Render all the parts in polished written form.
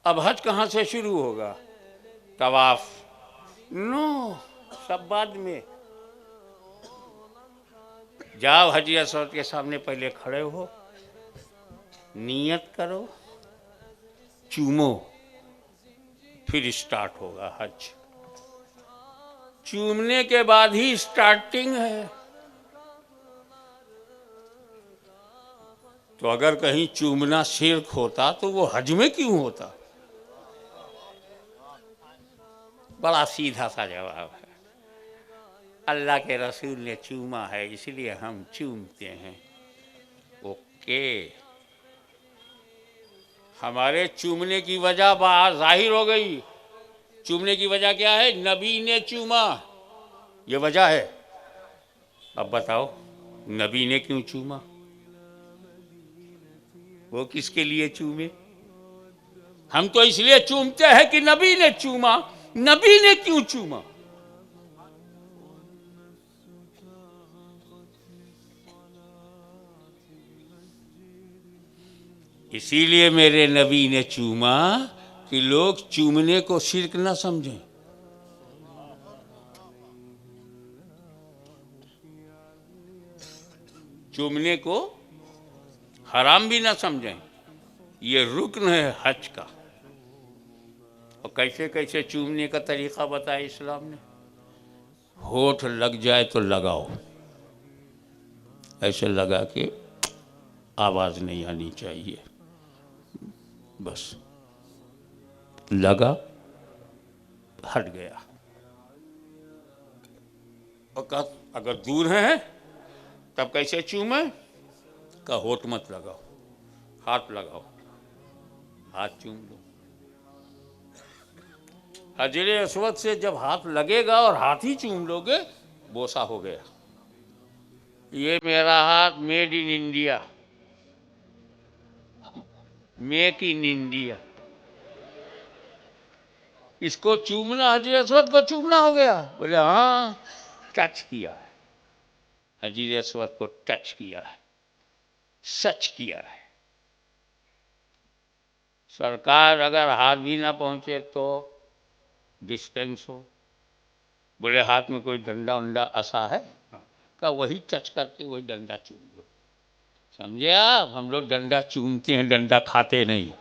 अब हज कहाँ से शुरू होगा? तवाफ? नो, सब बाद में। जाओ हजर असवद के सामने पहले खड़े हो, नियत करो, चूमो, फिर स्टार्ट होगा हज। चूमने के बाद ही स्टार्टिंग है। तो अगर कहीं चूमना शिर्क होता तो वो हज में क्यों होता? बड़ा सीधा सा जवाब है। अल्लाह के रसूल ने चूमा है इसलिए हम चूमते हैं। ओके, हमारे चूमने की वजह बाहर जाहिर हो गई। चूमने की वजह क्या है? नबी ने चूमा, ये वजह है। अब बताओ, नबी ने क्यों चूमा? वो किसके लिए चूमे? हम तो इसलिए चूमते हैं कि नबी ने चूमा। नबी ने क्यों चूमा? इसीलिए मेरे नबी ने चूमा कि लोग चूमने को शिर्क ना समझें। चूमने को हराम भी ना समझें। ये रुक्न है हज का। और कैसे कैसे चूमने का तरीका बताया इस्लाम ने। होठ लग जाए तो लगाओ, ऐसे लगा के आवाज़ नहीं आनी चाहिए, बस लगा, हट गया। और अगर दूर है तब कैसे चूमे? का होठ मत लगाओ, हाथ लगाओ, हाथ चूम लो। हजरे अस्वद से जब हाथ लगेगा और हाथ ही चूम लोगे, बोसा हो गया। ये मेरा हाथ made in India, make in India. इसको चूमना, हजरे अस्वद को चूमना हो गया। बोले हाँ, टच किया है, हजरे अस्वद को टच किया है, सच किया है। सरकार अगर हाथ भी ना पहुंचे तो डिस्टेंस हो। बोले हाथ में कोई डंडा उंडा ऐसा है का, वही टच करके वही डंडा चूम लो। समझे आप? हम लोग डंडा चूमते हैं, डंडा खाते नहीं।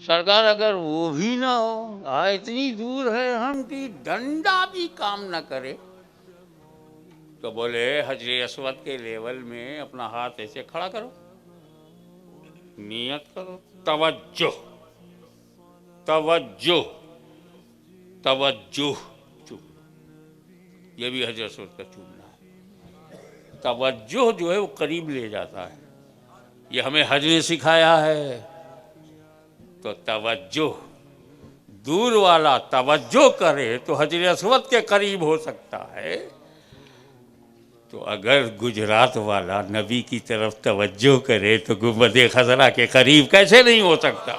सरकार अगर वो भी ना हो, इतनी दूर है हम कि डंडा भी काम ना करे, तो बोले हजरे अस्वद के लेवल में अपना हाथ ऐसे खड़ा करो, नियत करो, तवज्जो, तवज्जो, तवज्जो, चूम। ये भी हजरत अस्वद का चूमना है। तवज्जो जो है वो करीब ले जाता है। ये हमें हज ने सिखाया है। तो तवज्जो, दूर वाला तवज्जो करे तो हजरे अस्वद के करीब हो सकता है। तो अगर गुजरात वाला नबी की तरफ तवज्जो करे तो गुंबद खजरा के करीब कैसे नहीं हो सकता?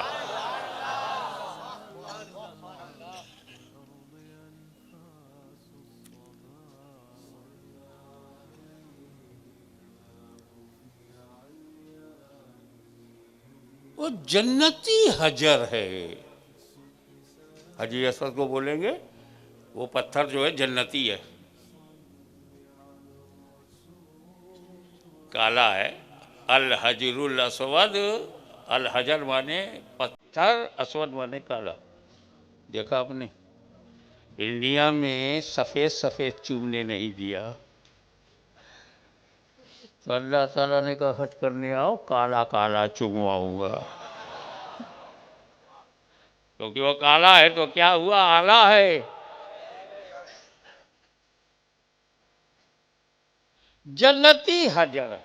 वो जन्नती हजर है। हजी असद को बोलेंगे वो पत्थर जो है जन्नती है, काला है। अल हजरुल असवद, अल हजर माने पत्थर, असवद माने काला। देखा आपने? इंडिया में सफ़ेद सफ़ेद चूमने नहीं दिया, तो अल्लाह ताला ने कहा हज करने आओ, काला काला चुमवाऊंगा। क्योंकि वो काला है तो क्या हुआ? आला है। जन्नती हजर।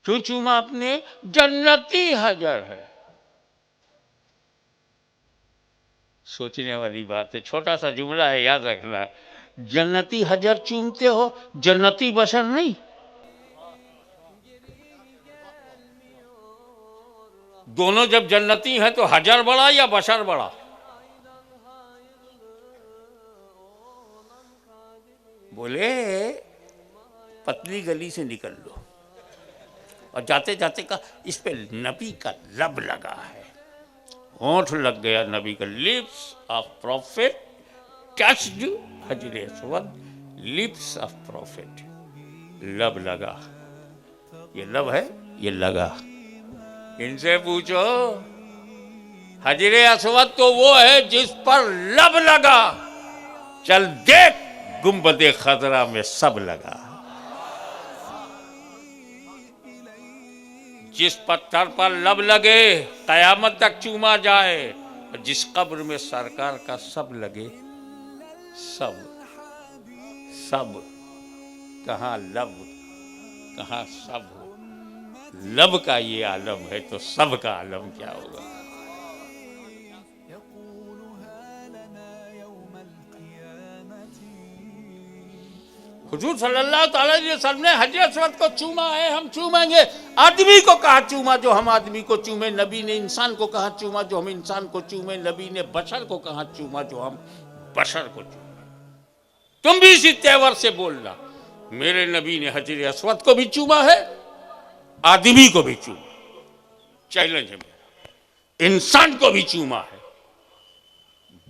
क्यों चूमा आपने? जन्नती हजर है। सोचने वाली बात है, छोटा सा जुमला है, याद रखना। जन्नती हजर चूमते हो, जन्नती बशर नहीं। दोनों जब जन्नती हैं तो हजर बड़ा या बशर बड़ा? बोले पतली गली से निकल लो और जाते जाते का इस पे नबी का लब लगा है, होंठ लग गया नबी का, लिप्स ऑफ प्रॉफिट टच्ड हजर अस्वद, लिप्स ऑफ प्रॉफिट, लब लगा। ये लब है, ये लगा। इनसे पूछो हजर अस्वद तो वो है जिस पर लब लगा, चल देख गुंबदे खजरा में सब लगा। जिस पत्थर पर लब लगे कयामत तक चूमा जाए, जिस कब्र में सरकार का सब लगे, सब सब कहाँ लब कहाँ सब, लब का ये आलम है तो सब का आलम क्या होगा। हुजूर सल्लल्लाहु अलैहि वसल्लम ने हजर अस्वद को चूमा है, हम चूमेंगे। आदमी को कहा चूमा जो हम आदमी को चूमे, नबी ने इंसान को कहा चूमा जो हम इंसान को चूमे, नबी ने बशर को कहा चूमा जो हम बशर को चूमे। तुम भी इसी तेवर से बोलना, मेरे नबी ने हजर अस्वद को भी चूमा है, आदमी को भी चूमा, चैलेंज है मेरा। इंसान को भी चूमा है,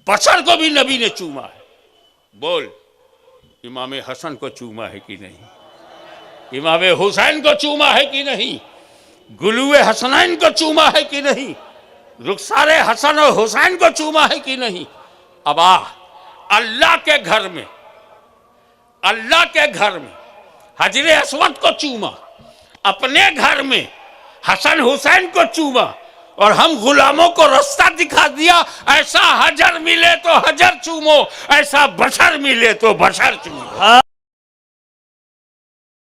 बशर को भी नबी ने चूमा है। बोल, इमाम हसन को चूमा है कि नहीं, इमाम हुसैन को चूमा है कि नहीं, गुलुए हसनैन को चूमा है कि नहीं, रुखसारे हसन और हुसैन को चूमा है कि नहीं। अब अल्लाह के घर में, अल्लाह के घर में हजर अस्वद को चूमा, अपने घर में हसन हुसैन को चूमा, और हम गुलामों को रास्ता दिखा दिया, ऐसा हजर मिले तो हजर चूमो, ऐसा बशर मिले तो बशर चूमो।